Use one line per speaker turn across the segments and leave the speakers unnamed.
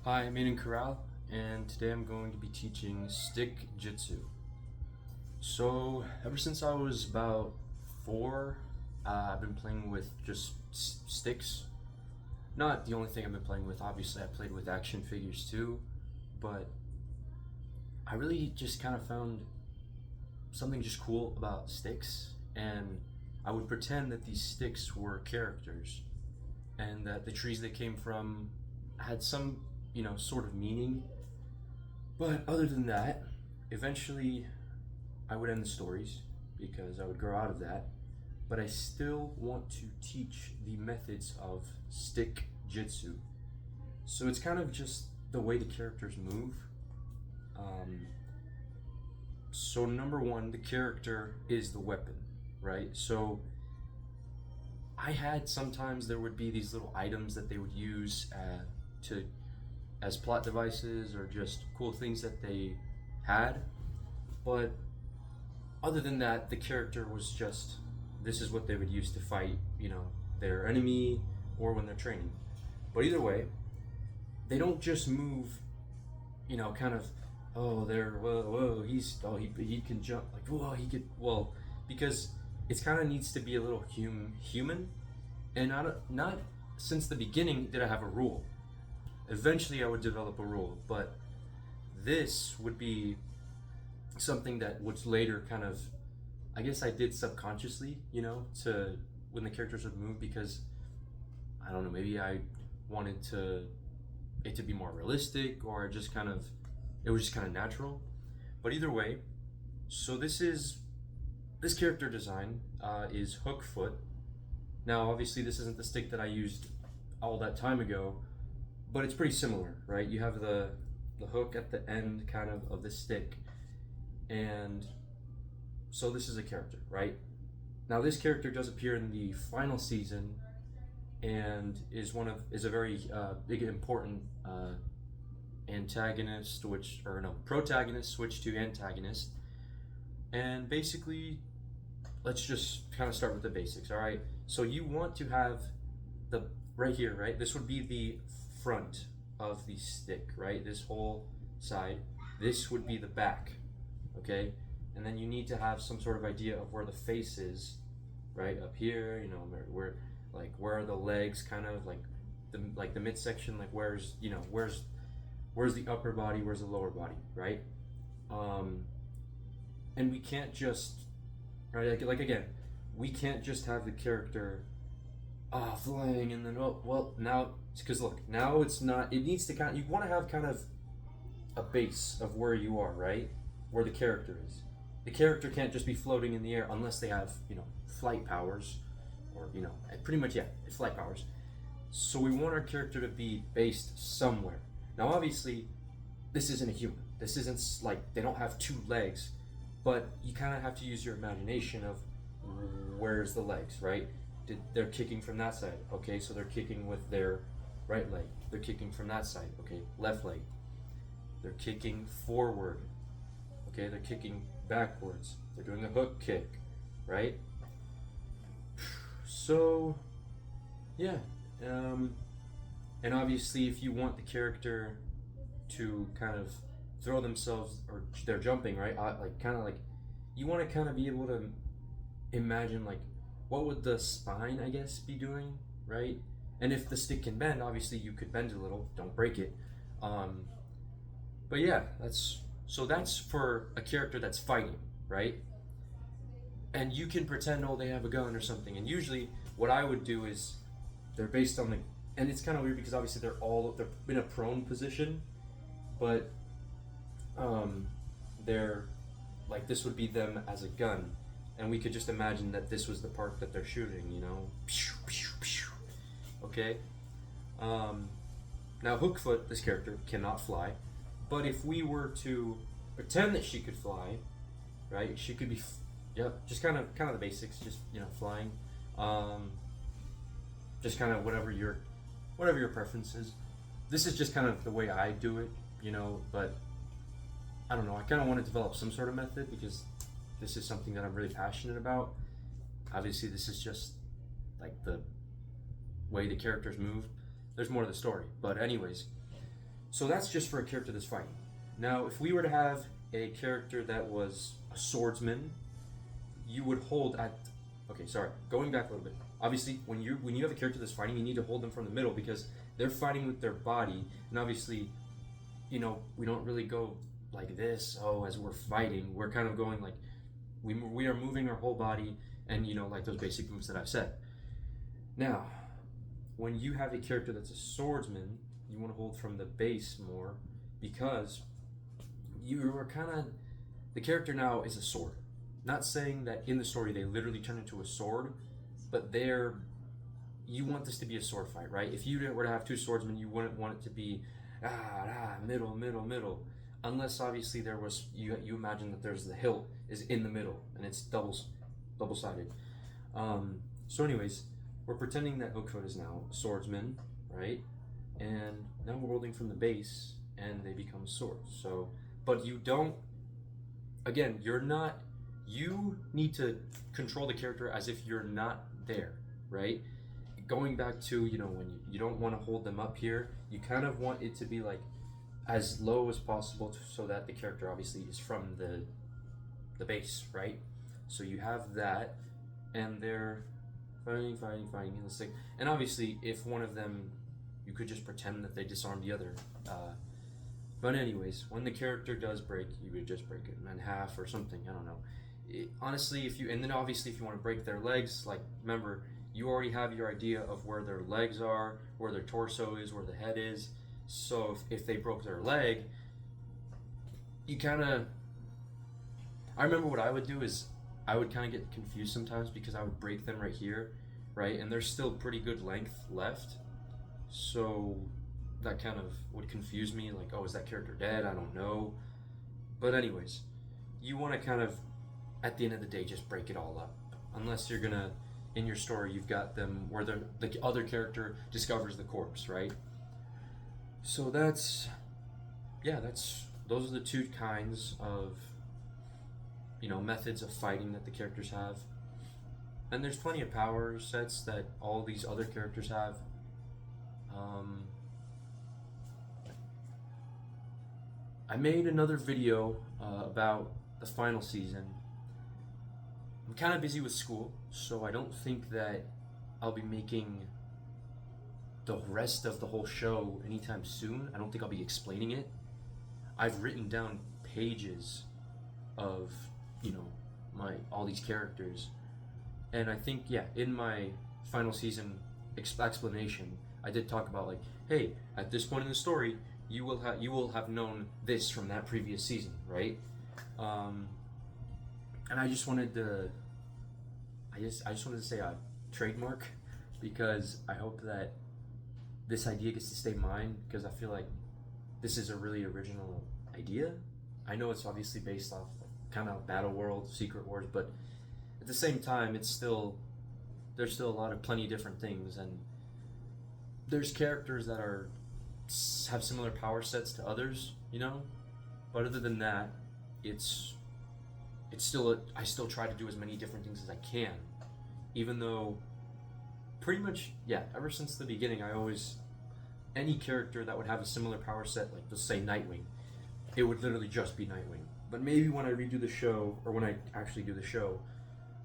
Hi, I'm Aiden Corral, and today I'm going to be teaching Stick-Jit-Su. So, ever since I was about 4, I've been playing with just sticks. Not the only thing I've been playing with, obviously I played with action figures too, but I really just kind of found something just cool about sticks, and I would pretend that these sticks were characters, and that the trees they came from had some, sort of meaning. But other than that, eventually I would end the stories because I would grow out of that. But I still want to teach the methods of Stick-Jit-Su. So it's kind of just the way the characters move. Um, so number one, the character is the weapon, right? So I had sometimes there would be these little items that they would use to as plot devices or just cool things that they had. But other than that, the character was just this is what they would use to fight, their enemy or when they're training. But either way, they don't just move, kind of, oh, they're whoa, he can jump like whoa, he could because it kind of needs to be a little human, and not since the beginning did I have a rule. Eventually, I would develop a rule, but this would be something that would later kind of, I guess I did subconsciously, to when the characters would move because I don't know, maybe I wanted it to be more realistic or just kind of it was just kind of natural. But either way, so this character design is hook foot. Now, obviously, this isn't the stick that I used all that time ago, but it's pretty similar, right? You have the hook at the end kind of the stick, and so this is a character, right? Now this character does appear in the final season and is a very big important protagonist switch to antagonist. And basically, let's just kind of start with the basics, all right? So you want to have the right here, right? This would be the front of the stick, right? This whole side. This would be the back, okay? And then you need to have some sort of idea of where the face is, right? Up here, where are the legs, kind of like the midsection, like where's the upper body, where's the lower body, right? And we can't just, right? Like again, we can't just have the character flying and then now because look, now it's not, it needs to you want to have kind of a base of where you are, right? Where the character is. The character can't just be floating in the air unless they have, flight powers or, pretty much, yeah, flight powers. So we want our character to be based somewhere. Now, obviously, this isn't a human. This isn't like they don't have 2 legs, but you kind of have to use your imagination of where's the legs, right? They're kicking from that side, okay, so they're kicking with their right leg. They're kicking from that side, okay, left leg. They're kicking forward, okay, they're kicking backwards. They're doing a hook kick, right? So, yeah. And obviously, if you want the character to kind of throw themselves, or they're jumping, right? You want to kind of be able to imagine, like, what would the spine, I guess, be doing, right? And if the stick can bend, obviously you could bend a little, don't break it. But yeah, that's for a character that's fighting, right? And you can pretend, oh, they have a gun or something. And usually, what I would do is, they're based on and it's kind of weird because obviously they're in a prone position, but they're like this would be them as a gun, and we could just imagine that this was the part that they're shooting, okay. Now Hookfoot, this character, cannot fly, but if we were to pretend that she could fly, right, she could be just kind of the basics, just flying, just kind of whatever your preference is. This is just kind of the way I do it, but I don't know, I kind of want to develop some sort of method because this is something that I'm really passionate about. Obviously, this is just like the way the characters move. There's more to the story, but anyways, So that's just for a character that's fighting. Now, if we were to have a character that was a swordsman, you would hold at. Okay, sorry. Going back a little bit. Obviously, when you have a character that's fighting, you need to hold them from the middle because they're fighting with their body, and obviously, we don't really go like this. Oh, as we're fighting, we're kind of going like we are moving our whole body, and like those basic moves that I've said. Now, when you have a character that's a swordsman, you want to hold from the base more because you are kind of the character now is a sword. Not saying that in the story they literally turn into a sword, but you want this to be a sword fight, right? If you were to have two swordsmen, you wouldn't want it to be middle, unless obviously there was you imagine that there's the hilt is in the middle and it's double sided. So anyways, we're pretending that Hookfoot is now a swordsman, right? And now we're holding from the base and they become swords. So, but you don't. Again, you need to control the character as if you're not there, right? Going back to when you don't want to hold them up here, you kind of want it to be like as low as possible so that the character obviously is from the base, right? So you have that, and they're fighting in the stick. And obviously, if one of them, you could just pretend that they disarm the other. But anyways, when the character does break, you would just break it in half or something. I don't know. Honestly, and then obviously if you want to break their legs, like remember, you already have your idea of where their legs are, where their torso is, where the head is. So if they broke their leg, you kind of. I remember what I would do is I would kind of get confused sometimes because I would break them right here, right, and there's still pretty good length left. So that kind of would confuse me, like, oh, is that character dead? I don't know. But anyways, you want to kind of, at the end of the day, just break it all up. Unless you're gonna, in your story, you've got them where the other character discovers the corpse, right? So those are the two kinds of, methods of fighting that the characters have. And there's plenty of power sets that all these other characters have. I made another video about the final season. I'm kind of busy with school, so I don't think that I'll be making the rest of the whole show anytime soon. I don't think I'll be explaining it. I've written down pages of, all these characters. And I think, in my final season explanation, I did talk about like, hey, at this point in the story, you will have known this from that previous season, right? And I just wanted to say a trademark because I hope that this idea gets to stay mine because I feel like this is a really original idea. I know it's obviously based off kind of Battle World, Secret Wars, but at the same time, there's still a lot of plenty of different things, and there's characters that have similar power sets to others, But other than that, I still try to do as many different things as I can, even though pretty much ever since the beginning, any character that would have a similar power set, like let's say Nightwing, it would literally just be Nightwing. But maybe when I redo the show, or when I actually do the show,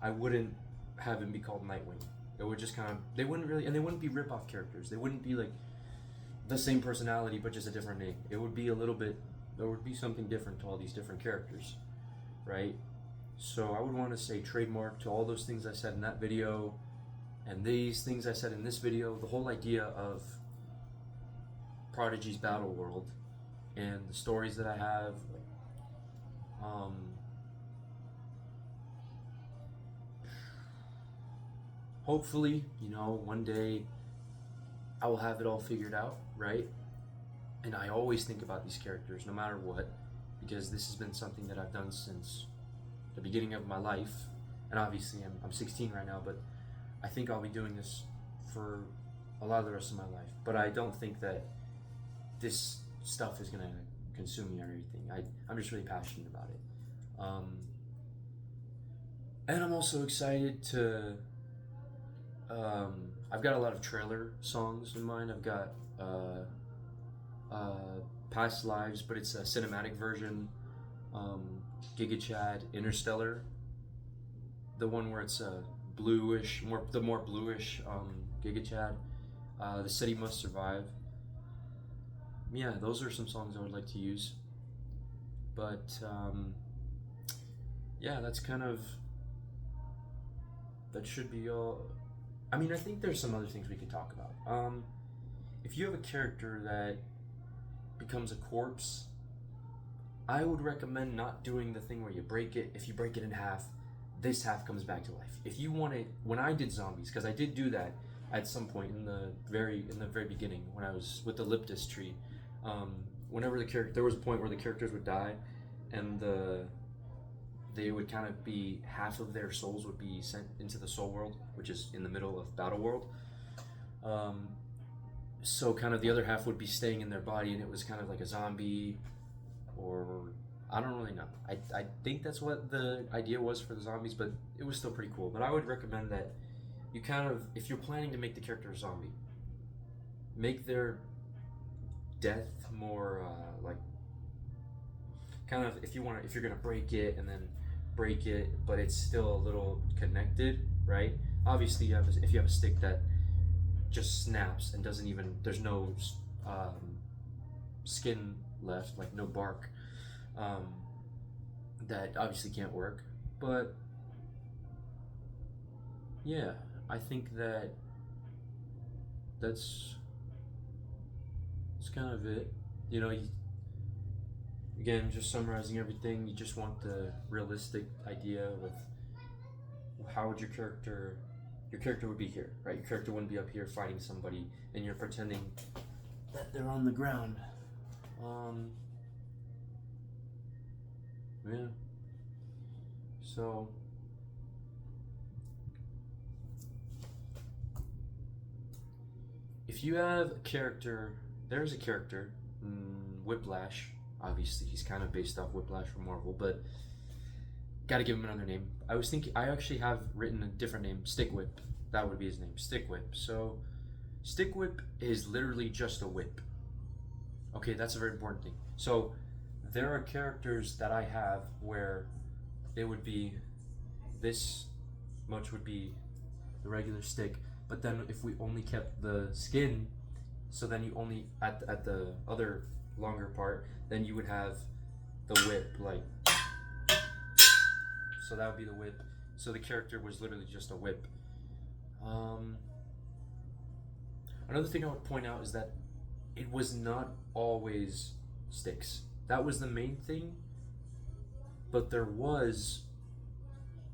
I wouldn't have him be called Nightwing. It would just kind of, they wouldn't be rip-off characters. They wouldn't be like the same personality but just a different name. It would be there would be something different to all these different characters, right? So I would want to say trademark to all those things I said in that video and these things I said in this video, the whole idea of Prodigy's Battle World and the stories that I have, hopefully, one day I will have it all figured out, right? And I always think about these characters no matter what, because this has been something that I've done since the beginning of my life. And obviously I'm 16 right now, but I think I'll be doing this for a lot of the rest of my life. But I don't think that this stuff is going to consume me or anything. I'm just really passionate about it. And I'm also excited to... I've got a lot of trailer songs in mind. I've got Past Lives, but it's a cinematic version. Um, Giga Chad, Interstellar, the one where it's a bluish, more bluish Giga Chad. The City Must Survive. Yeah, those are some songs I would like to use. But yeah, that should be all. I mean, I think there's some other things we could talk about. If you have a character that becomes a corpse, I would recommend not doing the thing where you break it. If you break it in half, this half comes back to life. If you want it, when I did zombies, because I did do that at some point in the very beginning when I was with the Liptus tree. Whenever there was a point where the characters would die, and they would kind of be half of their souls would be sent into the soul world, which is in the middle of battle world. So kind of the other half would be staying in their body, and it was kind of like a zombie, or I don't really know. I think that's what the idea was for the zombies, but it was still pretty cool. But I would recommend that you kind of, if you're planning to make the character a zombie, make their death more like kind of, if you're gonna break it and then break it, but it's still a little connected, right? Obviously, if you have a stick that just snaps and doesn't even, there's no skin left, like no bark, that obviously can't work. But yeah, I think that's kind of it. You know, again, just summarizing everything, you just want the realistic idea with how would your character would be here, right? Your character wouldn't be up here fighting somebody, and you're pretending that they're on the ground. Yeah. So if you have a character, there's a character, Whiplash. Obviously, he's kind of based off Whiplash from Marvel, but gotta give him another name. I actually have written a different name, Stick-Whip. That would be his name, Stick-Whip. So, Stick-Whip is literally just a whip. Okay, that's a very important thing. So, there are characters that I have where it would be this much would be the regular stick, but then if we only kept the skin, so then you only at the other longer part, then you would have the whip, like, so that would be the whip. So the character was literally just a whip. Another thing I would point out is that it was not always sticks. That was the main thing, but there was,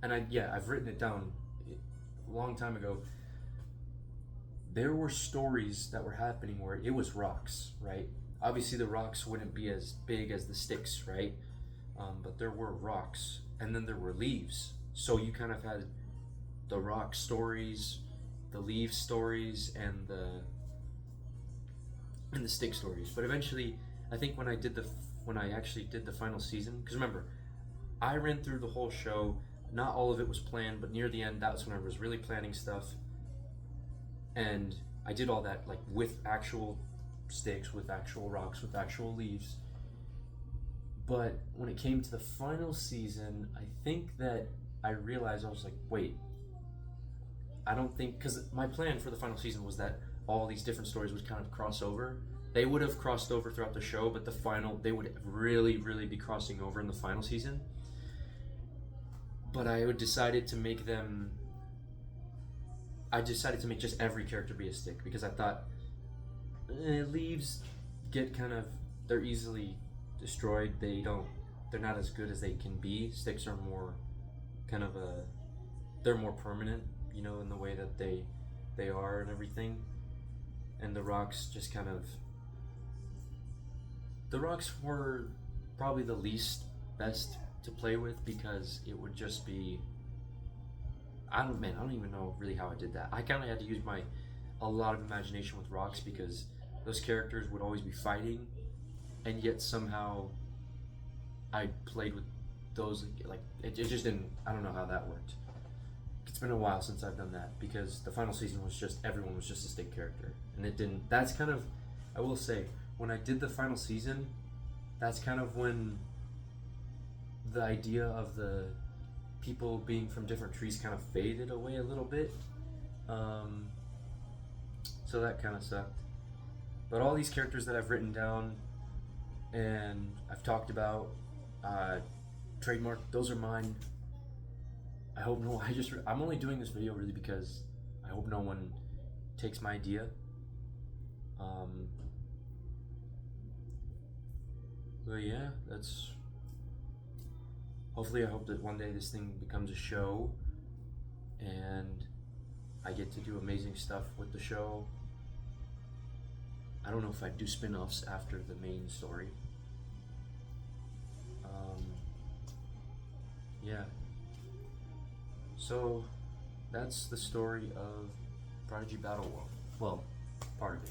and I've written it down a long time ago. There were stories that were happening where it was rocks, right? Obviously, the rocks wouldn't be as big as the sticks, right? But there were rocks, and then there were leaves. So you kind of had the rock stories, the leaf stories, and the stick stories. But eventually, I think when I actually did the final season, because remember, I ran through the whole show. Not all of it was planned, but near the end, that's when I was really planning stuff. And I did all that, like, with actual sticks, with actual rocks, with actual leaves. But when it came to the final season, I think that I realized, I was like, wait, I don't think, because my plan for the final season was that all these different stories would kind of cross over. They would have crossed over throughout the show, but they would really, really be crossing over in the final season. But I decided to make just every character be a stick, because I thought leaves get they're easily destroyed. They're not as good as they can be. Sticks are more they're more permanent, you know, in the way that they are and everything. And the rocks the rocks were probably the least best to play with, because it would just be, I don't even know really how I did that. I kind of had to use a lot of imagination with rocks, because those characters would always be fighting, and yet somehow I played with those, like, it just didn't, I don't know how that worked. It's been a while since I've done that, because the final season was just, everyone was just a stick character, and it didn't, that's kind of, I will say, when I did the final season, that's kind of when the idea of the people being from different trees kind of faded away a little bit. Um, so that kind of sucked. But all these characters that I've written down and I've talked about, uh, trademark, those are mine. I hope no. I'm only doing this video really because I hope no one takes my idea. Um, but yeah, that's. Hopefully, I hope that one day this thing becomes a show, and I get to do amazing stuff with the show. I don't know if I'd do spin-offs after the main story. Yeah. So, that's the story of Prodigy Battle World. Well, part of it.